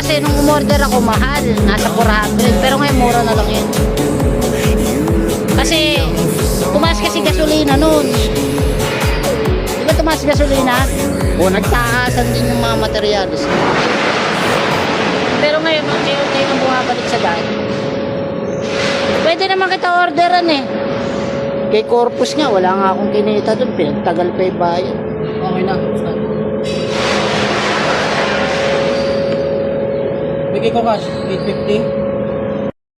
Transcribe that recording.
kasi nung umorder ako mahal, nasa 400, pero ngayon mura na lang yun. Kasi tumaas kasi gasolina nun. Di ba tumaas gasolina? O nagtaasan din yung mga materials. Pero ngayon, unti-unti na bumabalik sa daan. Pwede naman kita orderan eh. Kay Corpus nga, wala nga akong kinita doon. Pinagtagal pa yung bayan. Okay na. Start. Bigay ko cash, 850.